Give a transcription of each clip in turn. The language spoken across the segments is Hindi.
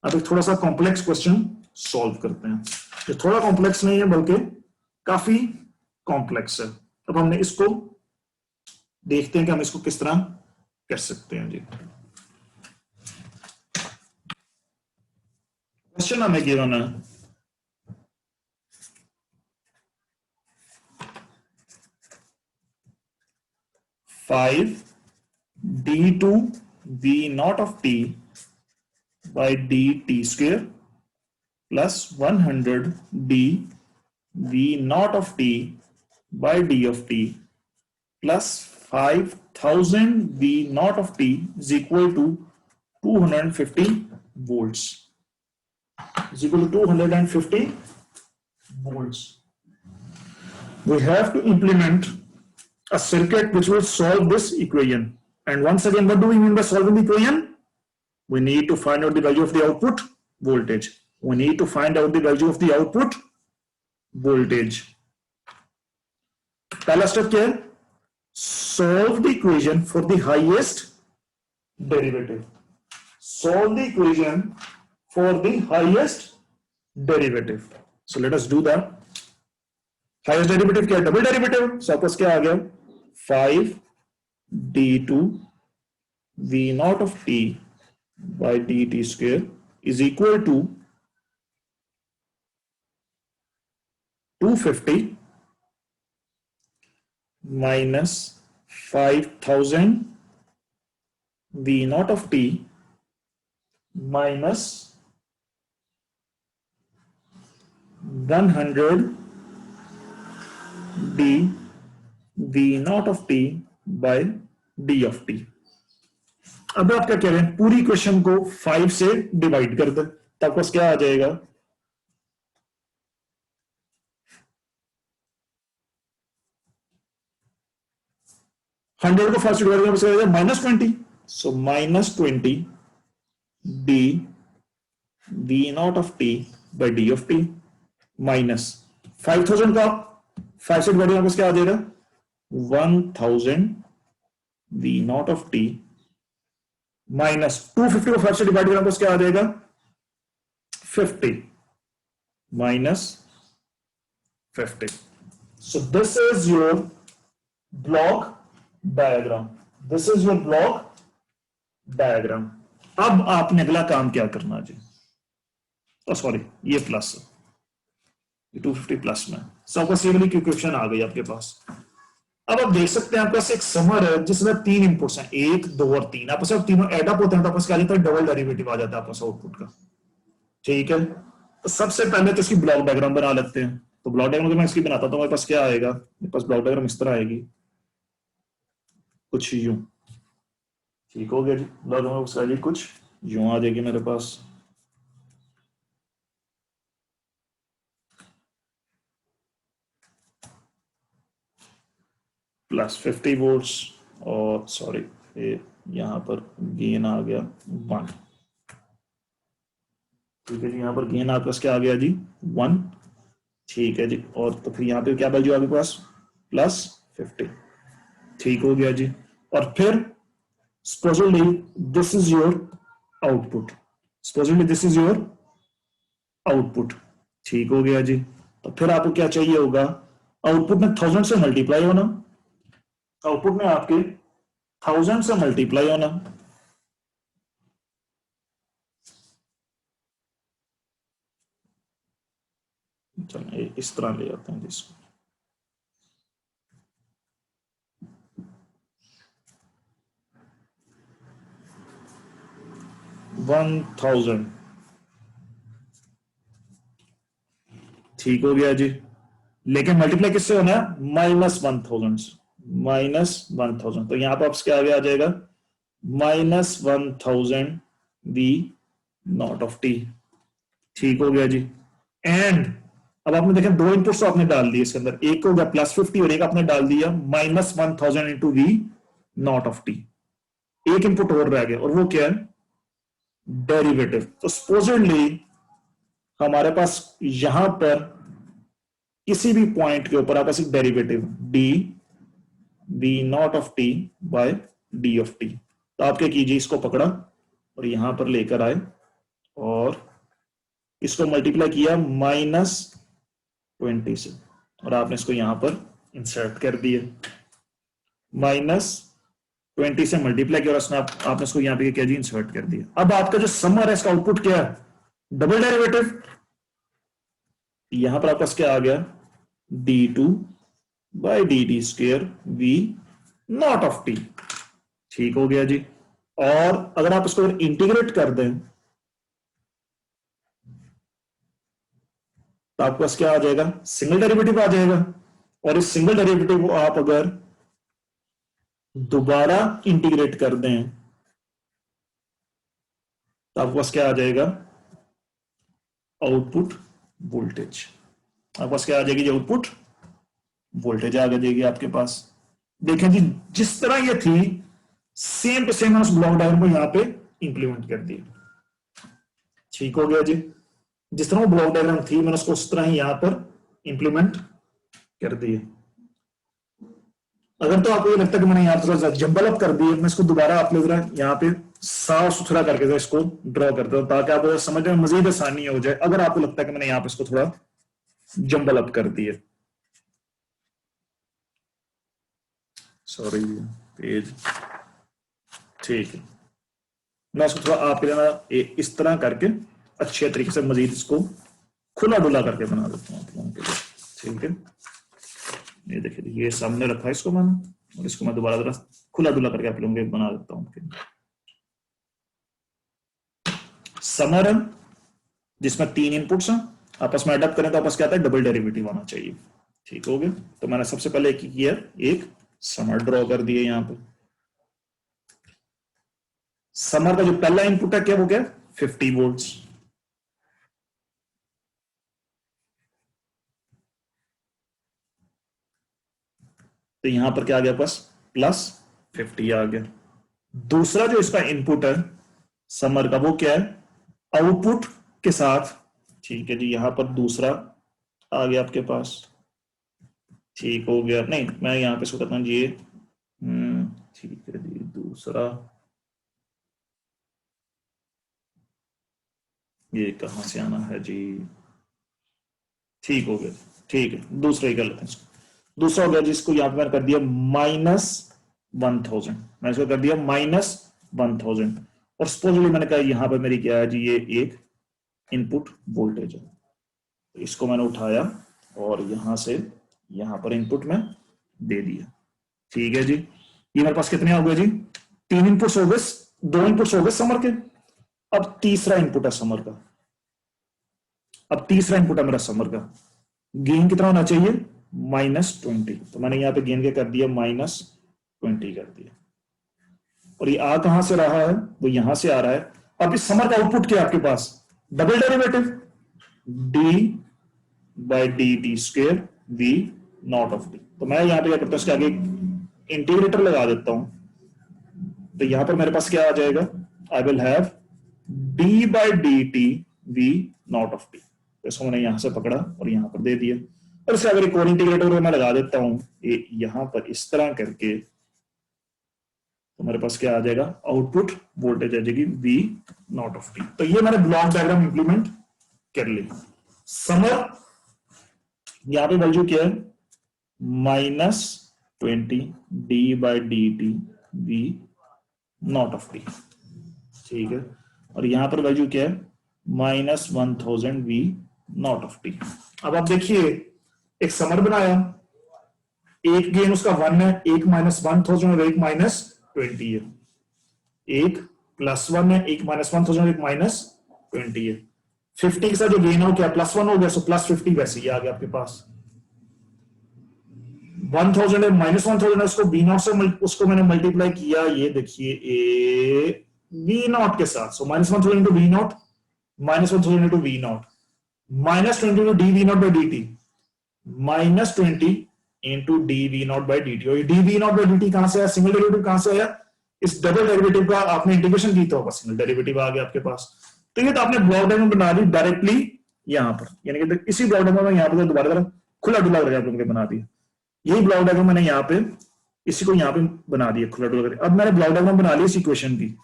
अब एक थोड़ा सा कॉम्प्लेक्स क्वेश्चन सॉल्व करते हैं। ये थोड़ा कॉम्प्लेक्स नहीं है बल्कि काफी कॉम्प्लेक्स है। अब हमने इसको देखते हैं कि हम इसको किस तरह कर सकते हैं जी। क्वेश्चन हमें गिवन है 5d2 v naught of t by dt square plus 100d v naught of t by d of t plus 5000 v naught of t is equal to 250 volts. Is equal to 250 volts. We have to implement a circuit which will solve this equation. And once again, what do we mean by solving the equation? We need to find out the value of the output voltage. We need to find out the value of the output voltage. पहला स्टेप क्या है? Solve the equation for the highest derivative. Solve the equation for the highest derivative. So let us do that. Highest derivative क्या है? Double derivative. Suppose क्या आ गया? 5d2 v naught of t by dt square is equal to 250 minus 5000 v naught of t minus 100 d v naught of t by d of t. अब आप क्या कह रहे हैं? पूरी इक्वेशन को 5 से डिवाइड कर दे, तब बस क्या आ जाएगा? हंड्रेड को 5 से डिवाइड करके -20. सो -20 d v naught of t by d of t minus 5000 का 5 से डिवाइड करके क्या आ जाएगा? 1000 v naught of t minus 250 को 5 से डिवाइड करना तो क्या आ जाएगा? 50 minus 50. So this is your block diagram. This is your block diagram. अब आपने अगला काम क्या करना जी? सॉरी, ये प्लस 250 प्लस में सबका सिमिलर इक्वेशन आ गई आपके पास। अब आप देख सकते हैं आपके पास एक समर है जिसमें 3 इनपुट्स हैं, 1 2 और 3। आपस में तीनों एड अप होते हैं तो आपस क्या आ जाता है? डबल डेरिवेटिव आ जाता है आपस आउटपुट का। ठीक है, तो सबसे पहले तो इसकी ब्लॉक डायग्राम बना लेते हैं। तो ब्लॉक डायग्राम मैं इसकी बनाता हूं, मेरे पास क्या आएगा? मेरे पास ब्लॉक डायग्राम इस तरह आएगी, कुछ यूं। ठीक हो गया जी, ब्लॉक डायग्राम कुछ यूं आ जाएगी मेरे पास। प्लस 50 वोल्ट्स और सॉरी यहां पर गेन आ गया 1। ठीक है जी, यहां पर गेन आपके पास क्या आ गया जी? 1। ठीक है जी, और तो फिर यहां पे क्या वैल्यू आपके पास? प्लस 50। ठीक हो गया जी, और फिर supposedly this is your output. Supposedly this is your output. ठीक हो गया जी, तो फिर आपको क्या चाहिए होगा? आउटपुट में 1000 से मल्टीप्लाई होना, आउटपुट में आपके 1000 से मल्टीप्लाई होना। चलिए इस तरह ले जाते हैं जिसको। $1000। ठीक हो गया जी, लेकिन मल्टीप्लाई किससे होना है? -1000 से। -1000 तो यहां पर आपसे क्या आ जाएगा? -1000 v naught of t। ठीक हो गया जी, एंड अब आपने देखा 2 इनपुट्स आपने डाल दिए इसके अंदर, एक हो गया +50 और एक आपने डाल दिया -1000 into v naught of t। एक इनपुट और रह गया और वो क्या है? डेरिवेटिव। तो सपोजिटली हमारे पास यहां पर किसी भी पॉइंट के ऊपर आपस एक derivative d v naught of t by d of t। तो आप क्या कीजिए, इसको पकड़ा और यहां पर लेकर आए और इसको मल्टीप्लाई किया -20 से, और आपने इसको यहां पर इंसर्ट कर दिया। -20 से मल्टीप्लाई किया और आपने इसको यहां पे क्या जी, इंसर्ट कर दिया। अब आपका जो समर है इसका आउटपुट क्या है, डबल डेरिवेटिव। यहां पर आपका क्या आ गया, d2/dt² v naught of t। ठीक हो गया जी। और अगर आप इसको इंटीग्रेट कर दें तो आपके पास क्या आ जाएगा, सिंगल डेरिवेटिव आ जाएगा। और इस सिंगल डेरिवेटिव को आप अगर दोबारा इंटीग्रेट कर दें तो आपके पास क्या आ जाएगा, आउटपुट वोल्टेज। आपके पास क्या आ जाएगी, आउटपुट वोल्टेज आ जाएगी आपके पास। देखें जी, जिस तरह ये थी सेम टू सेम उस ब्लॉक डायग्राम को यहां पे इंप्लीमेंट कर दिया। ठीक हो गया जी। जिस तरह वो ब्लॉक डायग्राम थी मैंने उसको उस तरह ही यहां पर इंप्लीमेंट कर दिया। अगर तो आपको ये लगता है कि मैंने यहां थोड़ा सा जंबल अप कर दिया, मैं इसको दोबारा आप लोग यहां पे साफ सुथरा करके इसको ड्रॉ करता हूं ताकि आपको समझने में मजीद आसानी हो जाए, अगर आपको लगता है कि मैंने यहां पे इसको थोड़ा जंबल अप कर दिया। सॉरी पेज, ठीक है। मैं इसको थोड़ा आप इस तरह करके अच्छे तरीके से मजीद इसको खुला डुला करके बना देता हूं आप लोगों के लिए। ठीक है, ये देखिए, ये सामने रखा है इसको मैंने, और इसको मैं दोबारा जरा खुला डुला करके आप लोगों के बना देता हूं। समर है जिसमें 3 इनपुट्स हैं, आपस में एडअप करें तो आपस क्या आता है, डबल डेरिवेटिव आना चाहिए। ठीक हो गया। तो मैंने सबसे पहले एक किया, एक समर ड्रॉ कर दिया यहां पे। समर का जो पहला इनपुट है क्या, वो क्या, 50 वोल्ट्स। तो यहां पर क्या आ गया पास, +50 आ गया। दूसरा जो इसका इनपुट है समर का, वो क्या है, आउटपुट के साथ। ठीक है जी, यहां पर दूसरा आ गया आपके पास। ठीक हो गया, नहीं मैं यहां पे इसको करता हूं जी, ठीक है जी, दूसरा ये कहां से आना है जी, ठीक हो गया, ठीक है, दूसरा ही कर लेते हैं इसको। दूसरा हो गया जिसको यहां पर मैंने कर दिया -1000, मैंने इसको कर दिया -1000। और सपोजली मैंने कहा यहां पर मेरी क्या है जी, ये एक इनपुट वोल्टेज है। तो इसको मैंने उठाया और यहां से यहां पर इनपुट में दे दिया। ठीक है जी, ये मेरे पास कितने हो गए जी, 3 इनपुट्स हो गए, 2 इनपुट्स हो गए समर के। अब तीसरा इनपुट है समर का, अब तीसरा इनपुट है मेरा समर का। गेन कितना होना चाहिए, -20। तो मैंने यहां पे गेन क्या कर दिया, -20 कर दिया। और ये आ कहां से रहा है, वो यहां से आ रहा है। अब इस समर का आउटपुट क्या है आपके पास, double derivative, d/dt² v naught of t। तो मैं यहां पे क्या करता हूं, इसके आगे इंटीग्रेटर लगा देता हूं। तो यहां पर मेरे पास क्या आ जाएगा, I will have d/dt v naught of t। तो इसको मैंने यहां से पकड़ा और यहां पर दे दिया। और इसके अगर एक और इंटीग्रेटर मैं लगा देता हूं यहां पर इस तरह करके, तो मेरे पास क्या आ जाएगा, आउटपुट वोल्टेज आ जाएगी v नॉट ऑफ t। तो ये मैंने ब्लॉक डायग्राम इंप्लीमेंट कर ली। समर यहां पे वैल्यू क्या है, -20 d/dt v naught of t। ठीक है, और यहां पर वैल्यू क्या है, -1000 v नॉट ऑफ t। अब आप देखिए, एक समर बनाया, एक गेन उसका 1 है, एक -1000 और एक -20 है। एक +1 है, एक -1000 और एक -20 है। 50 के साथ जो गेन हो क्या, +1 हो गया, सो +50 वैसे ही आ गया आपके पास। 1000 है, -1000 है, उसको b0 से उसको मैंने मल्टीप्लाई किया, ये देखिए v0 के साथ। सो -1000 into v0, -1000 into v0, -20 into dv0/dt, -20 into dv0/dt। और ये dv0/dt कहां से आया, सिंगल डेरिवेटिव कहां से आया, इस डबल डेरिवेटिव का आपने इंटीग्रेशन की तो सिंगल डेरिवेटिव आ गया आपके पास। तो ये तो आपने ब्लॉक डायग्राम बना ली डायरेक्टली यहां पर, यानी कि इसी ब्लॉक डायग्राम में यहां पर दोबारा खुला डुला करके आप लोगों ने बना दिया। यही ब्लॉक डायग्राम मैंने यहां पे इसी को यहां पे बना दिया खुला डुला करके। अब मैंने ब्लॉक डायग्राम बना लिया इस इक्वेशन की।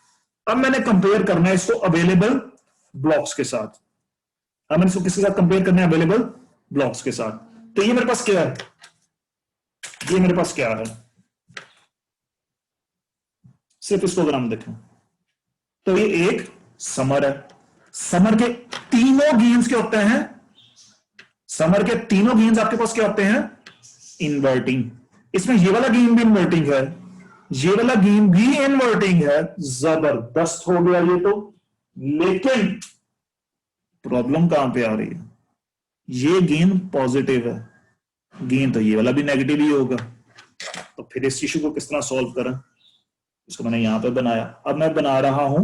अब मैंने कंपेयर करना है इसको अवेलेबल ब्लॉक्स के साथ। अब मैंने इसको किसके साथ कंपेयर करना है? अवेलेबल ब्लॉक्स के साथ। तो ये मेरे पास क्या है? ये मेरे पास क्या है? सिर्फ इसको अगर हम देखें तो ये एक समर है। समर के तीनों गेन्स क्या होते हैं? समर के तीनों गेन्स आपके पास क्या होते हैं? इन्वर्टिंग। इसमें ये वाला गेन भी इन्वर्टिंग है, ये वाला गेन भी इन्वर्टिंग है। जबरदस्त हो गया ये तो। लेकिन प्रॉब्लम कहां पे आ रही है? ये गेन पॉजिटिव है, गेन तो ये वाला भी नेगेटिव ही होगा। तो फिर इस इशू को किस तरह सॉल्व करें? इसको मैंने यहां पे बनाया। अब मैं बना रहा हूं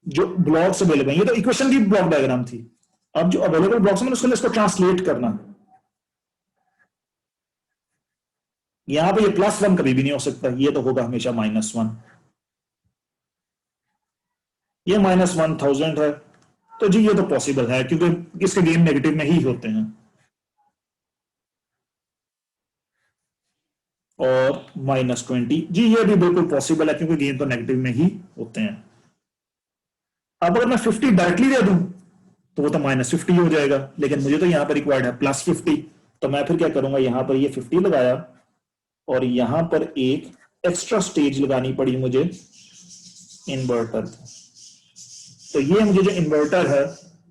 जो ब्लॉक्स अवेलेबल है। ये तो इक्वेशन की ब्लॉक डायग्राम थी। अब जो अवेलेबल ब्लॉक्स है मैंने उसको इसको ट्रांसलेट करना। यहां पे ये +1 कभी भी नहीं हो सकता, ये तो होगा हमेशा -1। ये -1000 है, तो जी ये तो पॉसिबल है क्योंकि इसके गेन नेगेटिव में ही होते हैं। और -20, जी ये भी बिल्कुल पॉसिबल है क्योंकि गेन तो नेगेटिव में ही होते हैं। अब अगर मैं 50 डायरेक्टली दे दूं तो वो तो -50 हो जाएगा, लेकिन मुझे तो यहां पर रिक्वायर्ड है +50। तो मैं फिर क्या करूंगा? यहां पर ये 50 लगाया और यहां पर एक एक्स्ट्रा स्टेज लगानी पड़ी मुझे इन्वर्टर। तो ये मुझे जो इन्वर्टर है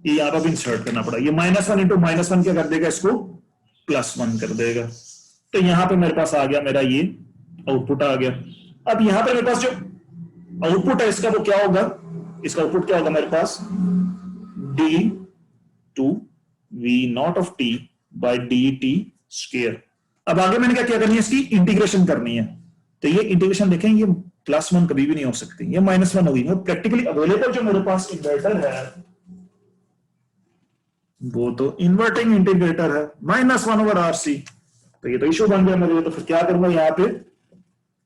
ये यहां पर इंसर्ट करना पड़ा। ये -1 इंटू -1 क्या कर देगा? इसको +1 कर देगा। तो यहां पे मेरे पास आ गया, मेरा ये आउटपुट आ गया। अब यहां पे मेरे पास जो आउटपुट है इसका वो क्या होगा? इसका आउटपुट क्या होगा मेरे पास? d/v0 by dt square. अब आगे मैंने क्या करनी है? इसकी इंटीग्रेशन करनी है। तो ये इंटीग्रेशन देखें, ये +1 कभी भी नहीं हो सकती, ये -1 होगी। प्रैक्टिकली अवेलेबल जो मेरे पास इन्वर्टर है वो तो इन्वर्टिंग इंटीग्रेटर है, -1/RC। तो ये तो इशू बन गया मेरे लिए। तो फिर क्या करूंगा यहां पे?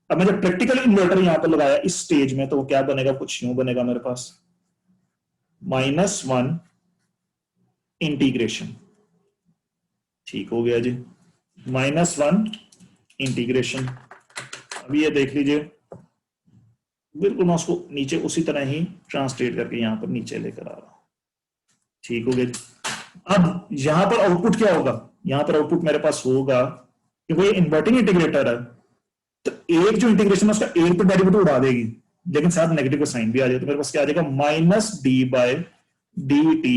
अब मैं जब प्रैक्टिकल इन्वर्टर यहां पे लगाया इस स्टेज में, तो वो क्या बनेगा? कुछ यूं बनेगा मेरे पास, -1 इंटीग्रेशन। ठीक हो गया जी, -1 इंटीग्रेशन। अभी ये देख लीजिए, बिल्कुल मैं उसको नीचे उसी तरह ही ट्रांसलेट करके यहां पर नीचे लेकर आ रहा हूं। ठीक हो गया जी। अब यहां पर आउटपुट क्या होगा? यहां पर आउटपुट मेरे पास होगा, क्योंकि ये इन्वर्टिंग इंटीग्रेटर है, तो एक जो इंटीग्रेशन है उसका एक तो डेरिवेटिव उड़ा देगी, लेकिन साथ नेगेटिव का साइन भी आ जाए। तो मेरे पास क्या आ जाएगा? -d/dt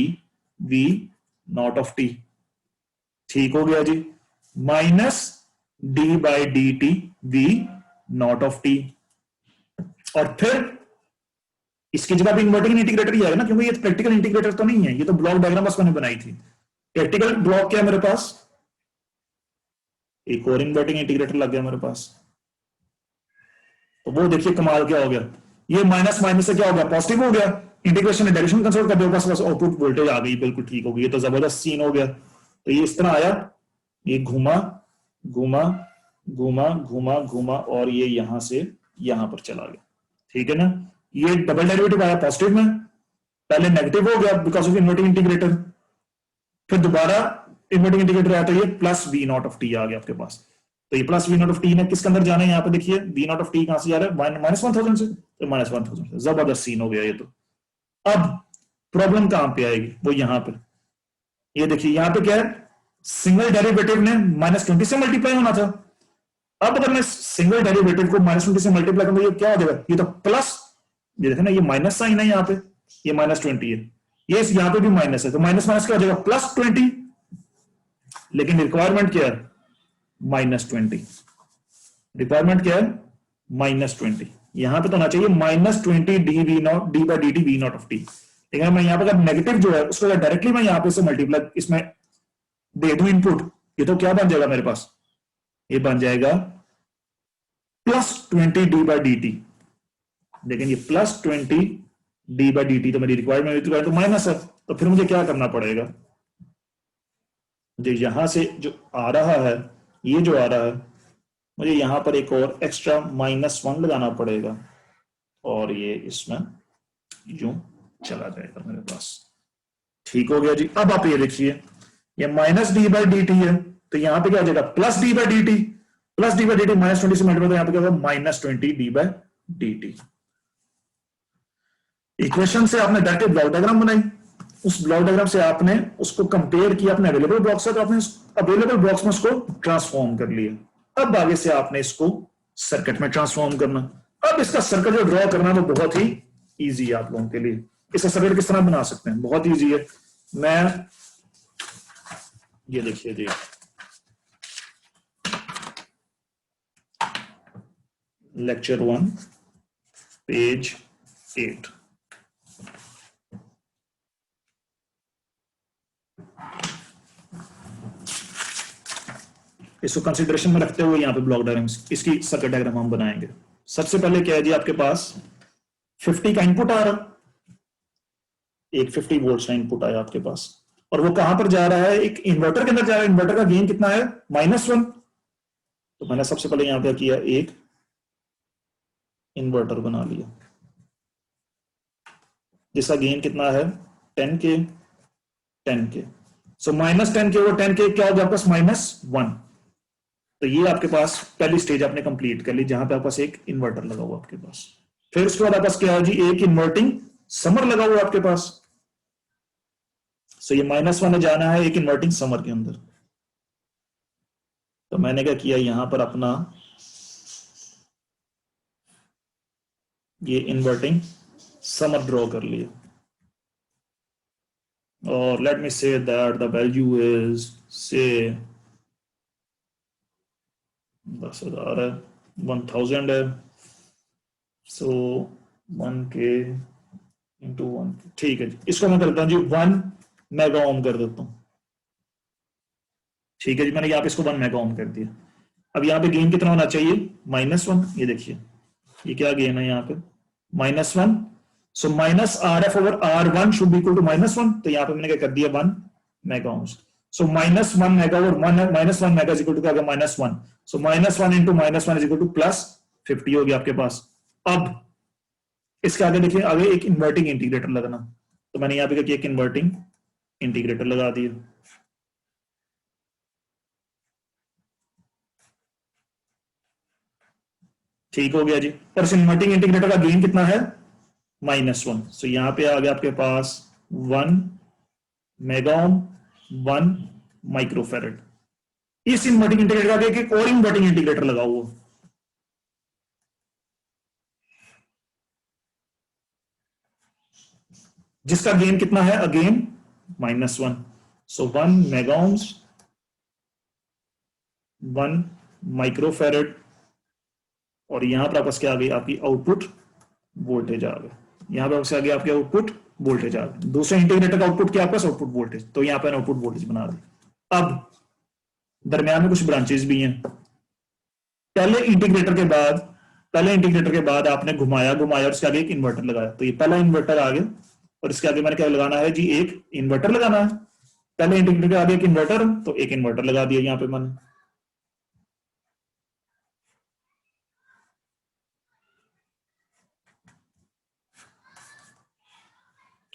v0 ठीक हो गया जी, -d/dt v0। और फिर इसकी जगह भी इन्वर्टिंग इंटीग्रेटर ही आएगा ना, क्योंकि ये प्रैक्टिकल इंटीग्रेटर तो नहीं है, ये तो ब्लॉक डायग्राम बस मैंने बनाई थी। प्रैक्टिकल ब्लॉक क्या है मेरे पास? एक और इन्वर्टिंग इंटीग्रेटर लग गया मेरे पास। तो वो देखिए कमाल क्या हो गया, ये माइनस माइनस से क्या हो गया? पॉजिटिव हो गया। इंटीग्रेशन में डेरिवेशन कंसिडर कर दिया, बस आउटपुट वोल्टेज आ गई, बिल्कुल ठीक हो गई। ये तो जबरदस्त सीन हो गया। तो ये इस तरह आया, ये घुमा घुमा घुमा घुमा घुमा और ये यहां से यहां पर चला गया। ठीक है ना? ये डबल डेरिवेटिव आया पॉजिटिव में, पहले नेगेटिव हो गया बिकॉज ऑफ इन्वर्टिंग इंटीग्रेटर, फिर दोबारा इन्वर्टिंग इंटीग्रेटर आया तो ये +v0 आ गया आपके पास। तो ये +v0 ने किसके अंदर जाना है? यहाँ पे देखिए v0 कहां से जा रहा है? -1000 से। तो -1000 से जबरदस्त सीन हो गया ये तो। अब प्रॉब्लम कहां पे आएगी? वो यहां पे, ये देखिए यहां पे क्या है? सिंगल डेरिवेटिव ने -20 से मल्टीप्लाई होना था। अब अगर मैं सिंगल डेरिवेटिव को -20 से मल्टीप्लाई करूंगा, ये क्या हो जाएगा? ये तो प्लस, ये देखो ना, ये माइनस साइन है यहाँ पे, ये -20 है, ये यहाँ पे भी माइनस है, तो माइनस माइनस क्या हो जाएगा? +20। लेकिन रिक्वायरमेंट क्या है? -20। रिक्वायरमेंट क्या है? -20। यहां पे तो होना चाहिए -20 d/dt v0। लेकिन मैं यहां पे अगर नेगेटिव जो है उसको अगर डायरेक्टली मैं यहां पे से मल्टीप्लाई इसमें दे दूं इनपुट, ये तो क्या बन जाएगा मेरे पास? ये बन जाएगा +20 d/dt। लेकिन ये +20 d/dt तो मेरी रिक्वायरमेंट तो माइनस है, तो फिर मुझे क्या करना पड़ेगा? मुझे यहां से जो आ रहा है, ये जो आ रहा है, मुझे यहां पर एक और एक्स्ट्रा -1 लगाना पड़ेगा और ये इसमें यूं चला जाएगा मेरे पास। ठीक हो गया जी। अब आप ये देखिए, ये -d/dt है, तो यहां पे क्या हो जाएगा? +d/dt। +d/dt -20 से मल्टीप्लाई, तो यहां पे क्या होगा? -20 d/dt। इक्वेशन से आपने डायरेक्ट ब्लॉक डायग्राम बनाई, उस ब्लॉक डायग्राम से आपने उसको कंपेयर किया अपने अवेलेबल ब्लॉक से, तो आपने अवेलेबल ब्लॉक्स में उसको ट्रांसफॉर्म कर लिया। अब आगे से आपने इसको सर्किट में ट्रांसफॉर्म करना। अब इसका सर्किट जो ड्रॉ करना वो बहुत ही इजी है आप लोगों के लिए। इसका सर्किट किस तरह बना सकते हैं, बहुत इजी है। मैं ये देखिए जी, लेक्चर 1 पेज 8। इसको कंसीडरेशन में रखते हुए यहाँ पे ब्लॉक डायग्राम, इसकी सर्किट डायग्राम हम बनाएंगे। सबसे पहले क्या है जी, आपके पास 50 का इनपुट आ रहा, एक 50 वोल्ट का इनपुट आया आपके पास, और वो कहां पर जा रहा है, एक इन्वर्टर के अंदर जा रहा है। इन्वर्टर का गेन कितना है, -1। तो मैंने सबसे पहले यहां पे किया, एक इन्वर्टर बना लिया जिसका गेन कितना है 10K 10K। सो -10K और 10K क्या हो गया आपके पास, -1। तो ये आपके पास पहली स्टेज आपने कंप्लीट कर ली, जहां पे आपके पास एक इन्वर्टर लगा हुआ आपके पास। फिर उसके बाद आपके पास क्या है जी, एक इन्वर्टिंग समर लगा हुआ आपके पास। सो ये -1 में जाना है एक इन्वर्टिंग समर के अंदर। तो मैंने क्या किया, यहां पर अपना ये इन्वर्टिंग समर ड्रॉ कर लिया, और let me say that the value is से 10,000 है, 1000 है। सो 1K इंटू 1, ठीक है जी। इसको मैं करता हूं जी 1 मेगा ओम कर देता हूं। ठीक है जी, मैंने यहाँ पे इसको 1 मेगा ओम कर दिया। अब यहाँ पे गेन कितना होना चाहिए, -1। ये देखिए ये क्या गेन है यहाँ पे, -1। So -RF over R1 should be equal to -1। तो यहाँ पे मैंने क्या कर दिया, 1 मेगा ओम्स। सो -1 मेगा और -1 मेगा इज इक्वल टू क्या गया, -1। So -1 into -1 is equal to +50 हो गया आपके पास। अब इसके आगे देखिए, आगे एक इन्वर्टिंग इंटीग्रेटर लगाना। तो मैंने यहाँ पे क्या किया, एक इन्वर्टिंग इंटीग्रेटर लगा दिया। ठीक हो गया जी। और इस इन्वर्टिंग इंटीग्रेटर का गेन कितना है, -1। सो यहां पे आ गया आपके पास 1 मेगा ओम 1 माइक्रोफेरेड। इस इन्वर्टिंग इंटीग्रेटर का एक और इन्वर्टिंग इंटीग्रेटर लगा हुआ, जिसका गेन कितना है, again -1। So 1 mega ohms 1 microfarad, और यहां पर आपस क्या आ गई, आपकी आउटपुट वोल्टेज आ गई। यहां पर आ गया आपके आउटपुट वोल्टेज आ गई। दूसरे इंटीग्रेटर का आउटपुट क्या आपका, आउटपुट वोल्टेज। तो यहां पर आउटपुट वोल्टेज बना दी। अब दरमियान में कुछ ब्रांचेस भी हैं। पहले इंटीग्रेटर के बाद आपने घुमाया और उसके आगे एक इन्वर्टर लगाया। तो ये पहला इन्वर्टर आ गया, और इसके आगे मैंने क्या लगाना है जी, एक इन्वर्टर लगाना है। पहले इंटीग्रेटर के आगे एक इन्वर्टर, तो एक इन्वर्टर लगा दिया यहां पे मैंने।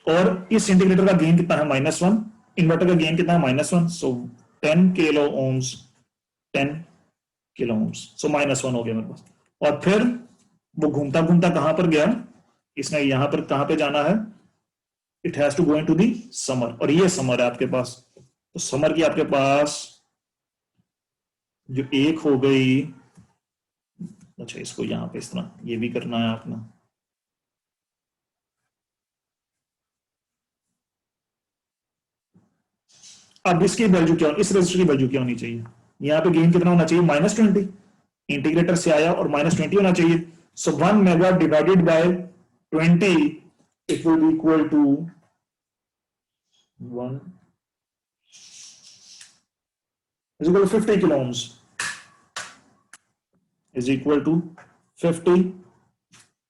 और इस इंटीग्रेटर का गेन कितना है, -1। इन्वर्टर का गेन कितना है, -1। सो 10 किलो ओम्स 10 किलो ओम्स। सो -1 हो गया मेरे पास। और फिर वो घूमता घूमता कहां पर गया, इसने यहां पर कहां पे जाना है, it has to go into the summer. और ये समर है आपके पास। तो समर की आपके पास जो एक हो गई, अच्छा इसको यहां पे इस तरह ये भी करना है आपने। अब इसकी वैल्यू क्या, इस रजिस्टर की वैल्यू क्या होनी चाहिए, यहां पे गेन कितना होना चाहिए, -20। इंटीग्रेटर से आया और -20 होना चाहिए। So 1 mega divided by 20 it will be equal to 1 is equal to 50 kilo ohms is equal to 50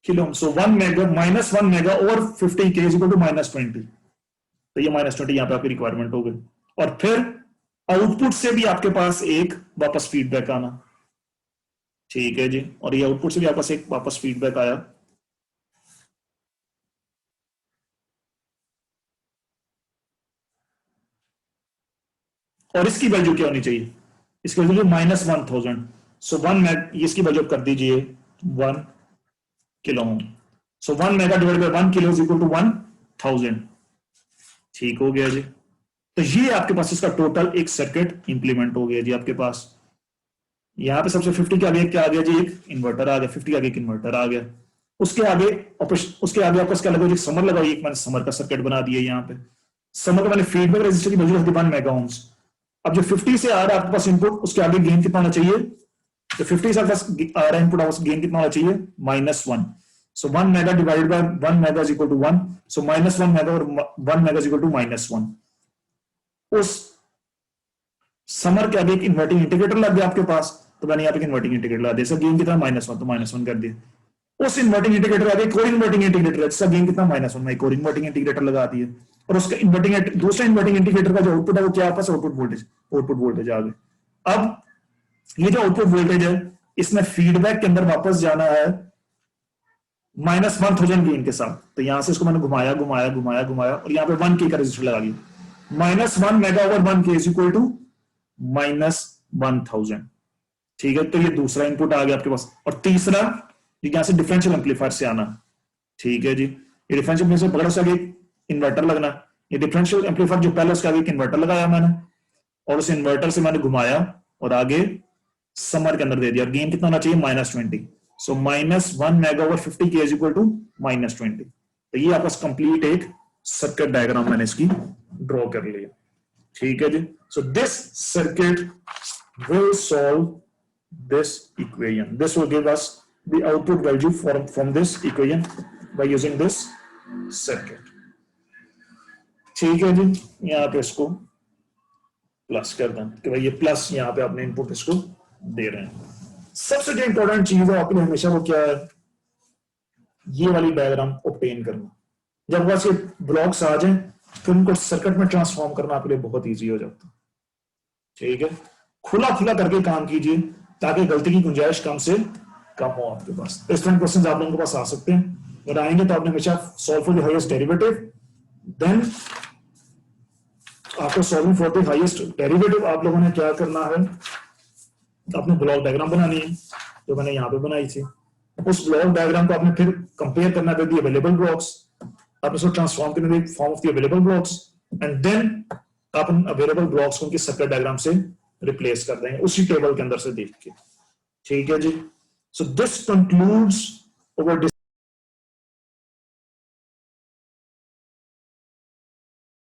kilo ohms. So 1 mega -1 mega और 50K is equal to -20। तो ये -20 यहां पे आपकी रिक्वायरमेंट हो गई। और फिर आउटपुट से भी आपके पास एक वापस फीडबैक आना। ठीक है जी, और ये आउटपुट से भी आपस एक वापस फीडबैक आया। और इसकी वैल्यू क्या होनी चाहिए, इसकी वैल्यू -1000। सो 1 इसकी वैल्यू कर दीजिए 1 kilo ohm. So 1 mega divide by 1 kilo is equal to 1000। ठीक हो गया जी। तो ये आपके पास इसका टोटल एक सर्किट इंप्लीमेंट हो गया जी आपके पास। यहां पे सबसे 50 के आगे क्या आ गया जी, एक इन्वर्टर आ गया, 50 के आगे एक इन्वर्टर आ गया। उसके आगे आपको क्या लगा, समर लगा, एक मैंने समर का सर्किट बना दिया। यहाँ पे समर का मैंने फीडबैक रेजिस्टर की वैल्यू रख दी 1 मेगा ओम्स। अब जो 50 से आ रहा है आपके पास इनपुट, उसके आगे गेन कितना होना चाहिए, तो 50 से आपके पास आ रहा है इनपुट, गेन कितना होना चाहिए, -1। So 1 mega divided by 1 mega is equal to 1। So -1 mega और 1 मेगा इज इक्वल टू -1। उस समर के आगे एक इन्वर्टिंग इंटीग्रेटर लग गया आपके पास, तो मैंने यहाँ पे इन्वर्टिंग इंटीग्रेटर लगा दिया। गेन कितना, -1, तो -1 कर दिया। उस इन्वर्टिंग इंटीग्रेटर आगे एक और इन्वर्टिंग इंटीग्रेटर है, जिसका गेन कितना, -1, में एक और इन्वर्टिंग इंटीग्रेटर लगा दिए। और उसका दूसरा इन्वर्टिंग इंटीग्रेटर का जो आउटपुट है वो क्या, आपस आउटपुट वोल्टेज आ गए। अब ये जो आउटपुट वोल्टेज है, इसमें फीडबैक के अंदर वापस जाना है -1000 गेन के साथ। तो यहां से इसको मैंने घुमाया और यहाँ पे 1K का रेजिस्टर लगा दिया। -1 mega over 1K is equal to -1000। ठीक है, तो ये दूसरा इनपुट आ गया आपके पास। और तीसरा यहां से डिफरेंशियल एम्पलीफायर से आना। ठीक है जी, ये डिफरेंशियल एम्पलीफायर पकड़ो, उसके आगे इन्वर्टर लगना। ये डिफरेंशियल एम्पलीफायर जो पहले, उसके आगे एक इन्वर्टर लगाया मैंने, और उस इन्वर्टर से मैंने घुमाया और आगे समर के अंदर दे दिया। गेन कितना होना चाहिए, -20। So -1 mega over 50K is equal to -20। तो ये आपका कंप्लीट एक सर्किट डायग्राम मैंने इसकी ड्रॉ कर लिया। ठीक है जी। So this circuit will solve this equation. This will give us the output value from this equation by using this circuit. ठीक है जी, यहां पे इसको प्लस कर दें कि भाई ये प्लस यहां पे आपने इनपुट इसको दे रहे हैं। सबसे जो इंपॉर्टेंट चीज है आपके लिए हमेशा वो क्या है, ये वाली डायग्राम ऑब्टेन करना। जब बस ये ब्लॉक्स आ जाएं फिर उनको सर्किट में ट्रांसफॉर्म करना आपके लिए बहुत ईजी हो जाता है। ठीक है, खुला करके काम कीजिए ताकि गलती की गुंजाइश कम से कम हो आपके पास। इस तरह क्वेश्चन आप लोगों के पास आ सकते हैं। अगर आएंगे तो आपने हमेशा solve for the highest derivative, then आपको solving for the highest derivative आप लोगों ने क्या करना है, आपने ब्लॉक डायग्राम बनानी है जो मैंने यहाँ पे बनाई थी। उस ब्लॉक डायग्राम को आपने फिर कंपेयर करना विद द अवेलेबल ब्लॉक्स, आपने उसको ट्रांसफॉर्म करना with form of the available blocks, and then आप उन अवेलेबल ब्लॉक्स को उनके सर्किट डायग्राम से रिप्लेस कर देंगे उसी टेबल के अंदर से देख के। ठीक है जी। So this concludes our